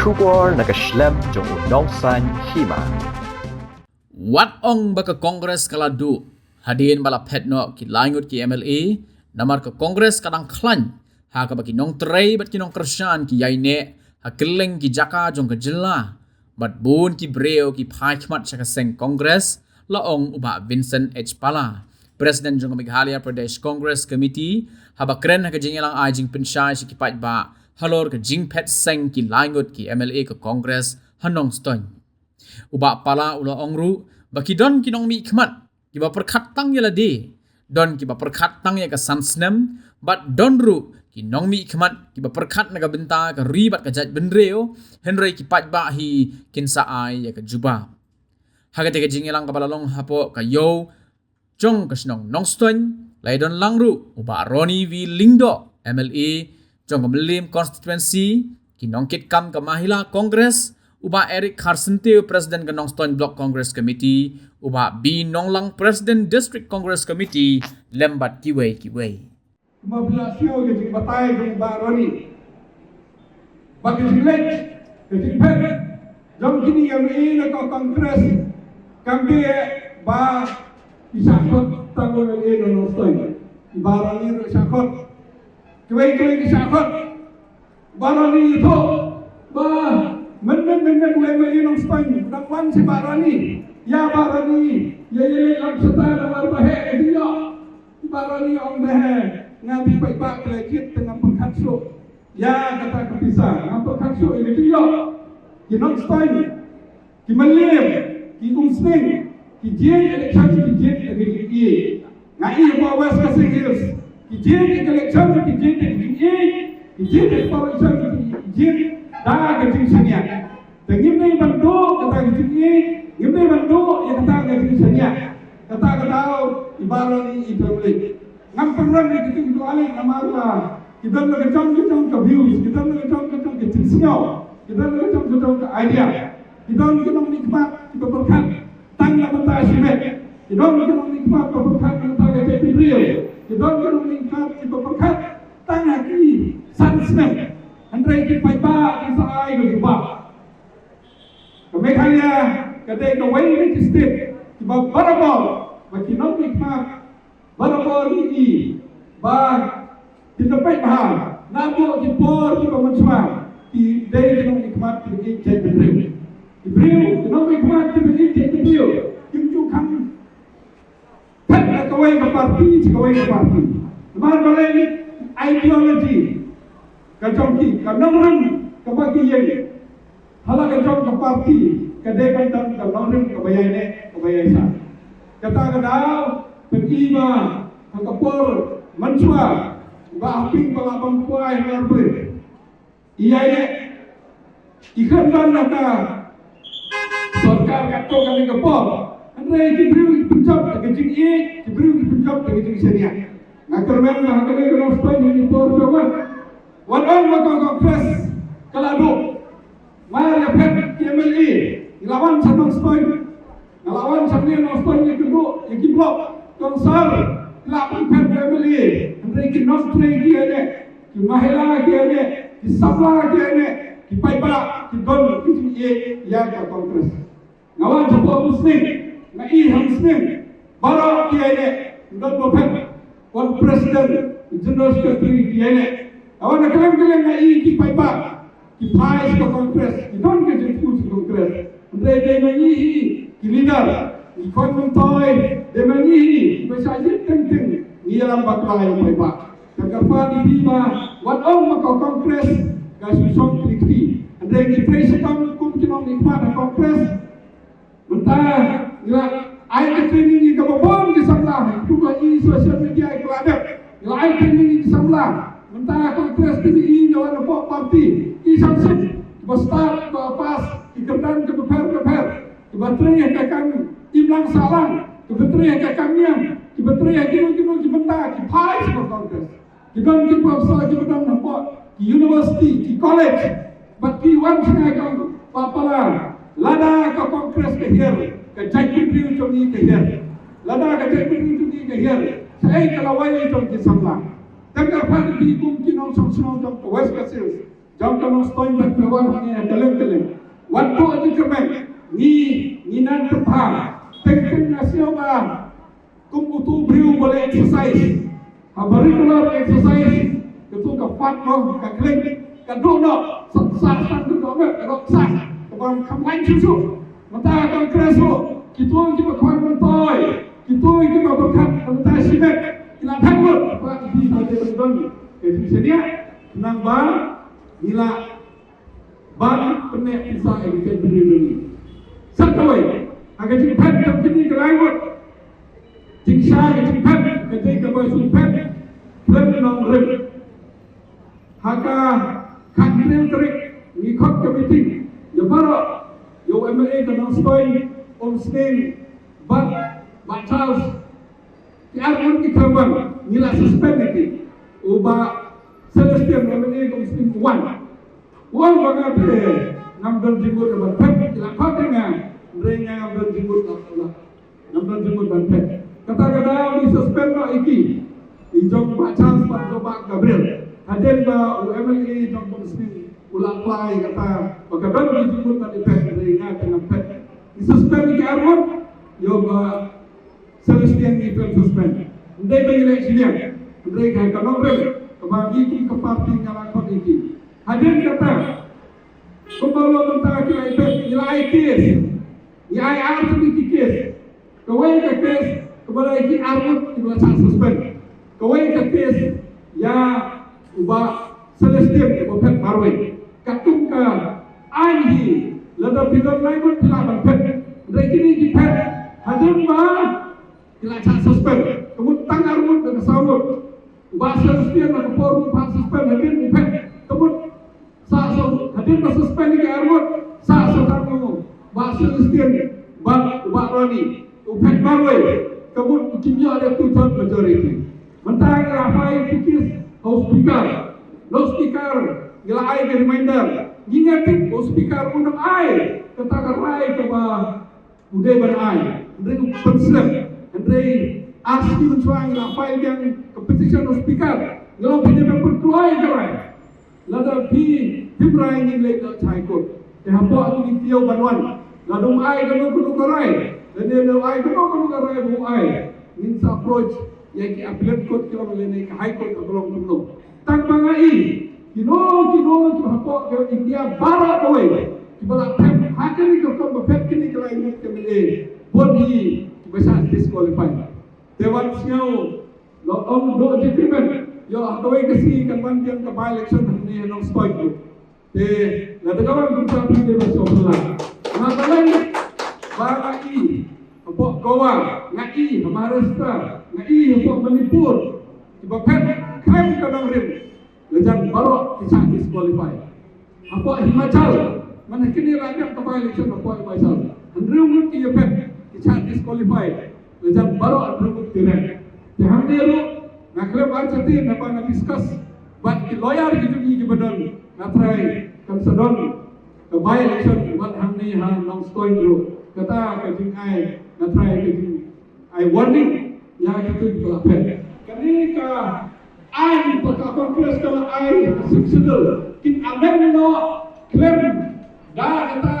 Shukor nakaslem jong unongsan Hima. Wat ong baka Kongres kaladu hadin bala Phet no ki Ngut ki MLA namar ka Kongres kadang klan ha ka baki nong trei bat ki nong kersan ki yaine ha keleng ki jaka jong ka jilla bat bun ki breo ki phai khmat sa ka seng Kongres la ong uba Vincent H Bala President jong Meghalaya Pradesh Congress Committee ha ba kren ha ka jingelang ai jing penshai si ki pat ba halor ka jing Phet seng ki Ngut ki MLA ka Kongres hanong ston uba pala ula ongru baki don kinong mi khmat ki ba perkhat tang yala de don ki ba perkhat tang ya ka sansnem bat don ru ki nong mi khmat ki ba perkhat na ka benta ka ribat ka jaj benreo henry ki pat ba hi kinsa ai ya ka juba hagate ka jingelang ka balalong hapo ka yo jong ka snong nongston laidon langru uba Roni V Lingdo MLA jong ka Melim constituency ki nongkit kam ka Mahila Congress uba Eric Kharsenteu President ka Nongston Block Congress Committee uba B Nonglang President District Congress Committee lembat kiwei 15 ke jing batay jing ba Roni bagi jilek ke jing Phet jong kini yang ini ke Kongres kami ba isakot tanggul ini Nongston ba Roni isakot kiwei isakot ba Roni itu ba men lema inong Spain dakwan si Barani ya Barani ya lam seta lamar bahe dia Barani ong bahe ngabi baik lekit dengan pengkhatsu ya kata kepisah ngapa khatsu ini dia inong Spain ki Melim ki Umsning ki jeng election ki jeng lagi ngai ba West Kasing Hills ki jeng election ki jeng ki jeng election ki jeng dah kecil sania. Tengim ni bantu kata kecil ni, ngim ni bantu yang kata kecil sania. Kata ibarat ni ibarat. Ngam perang ni kita itu alih nama Allah. Kita nak kecam ke views, kita nak kecam ke sinyal, kita nak kecam ke idea. Kita nak nikmat, kita berkat tang nak benda simet. Kita nak nikmat berkat tang ke real. Kita nak nikmat kita berkat tang hati sunsmet. Andai kita payah kita ay berjumpa. Meghalaya kata the way it is state kita barabar, bagi nak nikmat barabar ini, bah kita payah, nabu kita kita mencuba, di day kita nikmat kita jadi beriu, kita nikmat kita jadi beriu, kita kan Phet kawai ke parti, mana boleh ideologi. Kacamki, kanongren kabagi ye. Hala kacam ke parti, kadai kantan kanongren kabayai sa. Kata kadau penima kapor mansua ba aping palabang kuai merbe. Iya ye. Ikan dan naka sarkar kato kami kapor. Andre diberi pencap kecing ye, diberi pencap kecing seria. Ngakar memang hakane kalau spend ini por berapa. Walau makau Kongres kaladu, mari Phet MLA, ilawan sanang Spain, ilawan sanang Spain yang kedua, yang kiblok, Kongsar, ilawan Phet MLA, mereka nostre dia ni, ki Mahila dia ni, ki Sabla dia ni, ki Paipa, ki Don, ki Ye, yang ke Kongres. Ngawan sebuah Muslim, ngai Muslim, Bala dia ni, Don Phet, wan Presiden, General Secretary dia ni. Awan nak kelem ngai ki paipa ki phai ke Kongres ki don ke jemput ke Kongres andre de ngai ki leader ki kontoy de ngai besajit teng ni alam baklai paipa terkapa di Hima wan ong makau Kongres ka susong klikti andre ni presiden kum kinong nikmat Kongres mentah ila ai ke training ni ka bobon di samlah tu ba i social media ke ladap ila ai training ni di samlah mentah Kongres ini jawan apa parti isamsin bestar pas ikerdan ke beper kebetraya ke kami imlang salang kebetraya ke kami kebetraya kino mentah ki phai ke Kongres kidon ki profesor kidon nampak ki university ki college but ki wan sangai kau papala lada ke Kongres ke hier ke jaikin riu jomi ke hier lada ke jaikin riu jomi ke hier saya kalawai itu ki samlang Tengah pada di mungkin orang semua jam West Kasih jom kamu stoi ban kawan ni keleng waktu aja kemen ni nan terpang tengken nasio ba kum utu briu boleh exercise curricular exercise itu ka fat no ka keleng ka do no sa tu do me ka sa ka kam lain susu mata ka kreso kita kawan mentoi kita berkat mata simek ila tanggut pak di saja berdon jadi sedia nang ba ila ban penek pisah edikan berdiri satoi agak cepat jam kini ke laut jingsa agak cepat ketika baju pet belum nong rem haka kantril terik ngikut ke meeting ya baru yo MLA dan stoi om sting Pak Charles Arun ki kawan nila suspend iki uba Celestian MLA komisi 1 wang bagat ngambil jenggot ban ila kotnya mereka ngambil jenggot ngambil jenggot ban kata-kata di suspend no iki ijong Pak Charles Pak Gabriel hadir ba MLA jong komisi ulang play kata bagaimana jenggot ban mereka dengan di suspend iki Arun yo ba Celestian itu suspend. Ndai bagi eleksinya, ndai kai kanongre, kebagi ki ke parti ngalakot iki. Hadir kata, kembali mentah ki iPad, nilai kes, nilai arti kes. Kawai ke kes, kembali ki arut dibaca suspend. Kawai ke kes, ya ubah Celestian ke Phet marwai. Katung ka anhi, lada bidon lain tilaban Phet. Ndai kini ki Phet, hadir ba Kilacak suspend, kemudian tangan rumah dengan sahut. Bahasa Rusia nak forum pas suspend hadir di Phet. Kemudian sahut hadir pas suspend di Armut. Sahut kamu bahasa Rusia bang Roni Phet Marway. Kemudian kimia ada tujuan majoriti. Mentang ramai fikir house speaker, no speaker, gila ai reminder. Ingatin house speaker undang ai katakan rai ke budaya berai. Mereka penslem. Andrei aski mencuang ila file yang competition of speaker ngelo bini member keluai kerai lada bi bimrai ni lek chai kot te hapo atu ni tio banwan ladung ai kanu kanu kerai dan dia ai kanu kerai bu ai min sa approach yang ki appellate court kilo melene ke high court belum belum tang bangai kino tu hapo ke India bara koi kibala pem hakan ni ko ko pem kini kelai ni ke mele bodi bisa disqualified. Dewan siau lo do agreement yo atoi kasi kan bandian ke by election ni nong stoi tu. Te la de kawan kita pilih besok lah. Masalah bagai apa Goa, ngai Maharashtra, ngai apa Manipur. Tiba Phet klaim kadang rim. Lejan baru bisa disqualified. Apa Himachal mana kini rakyat ke by election apa Himachal. Ngut ki Phet bisa disqualified. Lejan baru berubah direct. Yang dia lu nak klaim arcati nak discuss. But the lawyer gitu ni kebetulan nak try konsedon ke by election buat hang ni hang long story dulu. Kata kajing ai nak try kajing ai warning yang itu juga Phet. Kini ka ai pada kongres kalau ai successful kin amen no klaim dah kata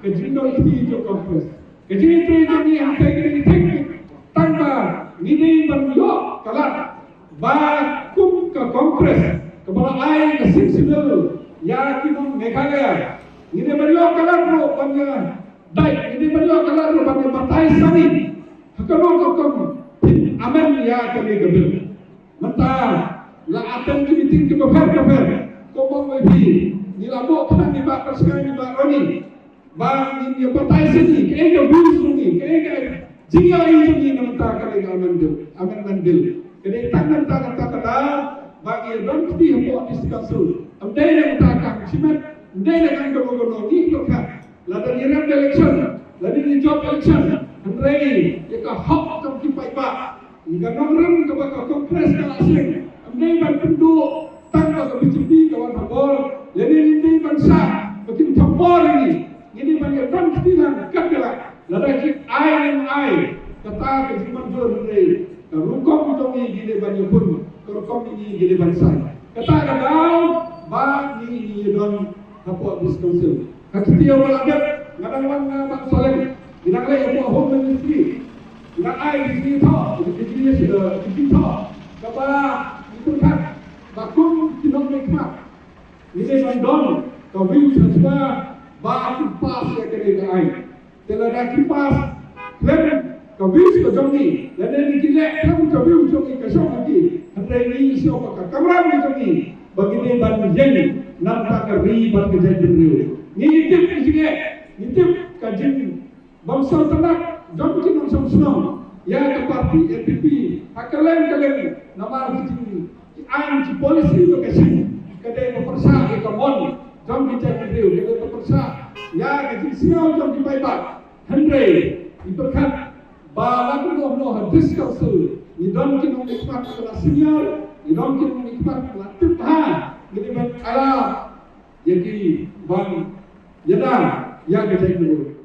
kajing no isi jo kongres. Kajing itu ni hang kini teknik tanpa ini beryo kalah bakum ke kongres kepada ai ke successful ya kita Meghalaya ini beryo kalah bro bangga baik ini beryo kalah bro bangga partai sani hakamong amen ya kami gabil mata la aten meeting ke Phet komong webi nilabo pernah di bakar sekali di Roni bang ini partai sini kaya bus ni kaya jika ini nampak kali amen mandil jadi tangan kata bagi orang mesti hampa diskusi amdai nak takkan simat amdai nak gono ni lokal ladan irang election ladan di job election amdai ka hak kam kipai ba jika nongram ke bakal kongres ka asing amdai ban pendu tangga ke BJP kawan habor jadi ini bangsa makin campur ini banyak orang mesti nak kagak ladan ai kata kejiman jurnal rukom itu ni gile banyak pun rukom ini gile bangsa kata kadang ba ni don apa discount Kakitiya malagap ngadang bang Salem bilang lagi apa home ministry bilang ai di sini tho di sini sudah di sini tho kaba itu kan bakun kinong nikmat ini mandon kau view semua ba kipas ya kene ai telada kipas klaim kau view ke jongi dan ini gile kamu kau view jongi ke shop lagi hari ini siapa ka kamera ni jongi begini ban jen nampak ke ribat ke jadi ngitip sige ngitip kajin bangsa tenak jom kinong sam ya ke parti APP akalem nama hiji an ci polisi to kasi kadai pepersa ke mon jom kita review kadai pepersa ya ke siau jom di baibat andre iberkat Bala ko no discuss ni don kinong nikmat kelas senior ni don kinong nikmat kelas tibha ni ban ala jadi bang Yadang yang kita ikut.